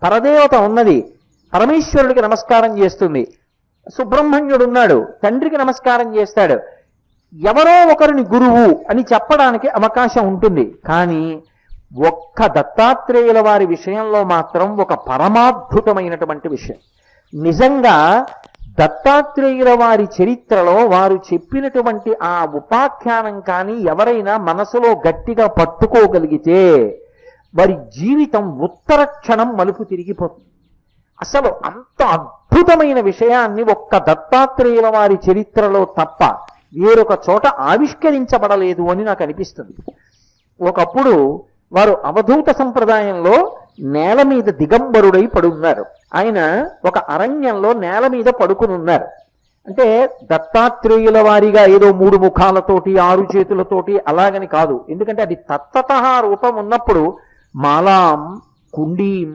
పరదేవత ఉన్నది, పరమేశ్వరుడికి నమస్కారం చేస్తుంది. సుబ్రహ్మణ్యుడు ఉన్నాడు, తండ్రికి నమస్కారం చేస్తాడు. ఎవరో ఒకరిని గురువు అని చెప్పడానికి అవకాశం ఉంటుంది. కానీ ఒక్క దత్తాత్రేయుల వారి విషయంలో మాత్రం ఒక పరమాద్భుతమైనటువంటి విషయం. నిజంగా దత్తాత్రేయుల వారి చరిత్రలో వారు చెప్పినటువంటి ఆ ఉపాఖ్యానం కానీ ఎవరైనా మనసులో గట్టిగా పట్టుకోగలిగితే వారి జీవితం ఉత్తర క్షణం మలుపు తిరిగిపోతుంది. అసలు అంత అద్భుతమైన విషయాన్ని ఒక్క దత్తాత్రేయుల వారి చరిత్రలో తప్ప వేరొక చోట ఆవిష్కరించబడలేదు అని నాకు అనిపిస్తుంది. ఒకప్పుడు వారు అవధూత సంప్రదాయంలో నేల మీద దిగంబరుడై పడున్నారు. ఆయన ఒక అరణ్యంలో నేల మీద పడుకుని ఉన్నారు. అంటే దత్తాత్రేయుల వారిగా ఏదో 3 ముఖాలతోటి 6 చేతులతోటి అలాగని కాదు. ఎందుకంటే అది తత్తతః రూపం ఉన్నప్పుడు మాలాం కుండీం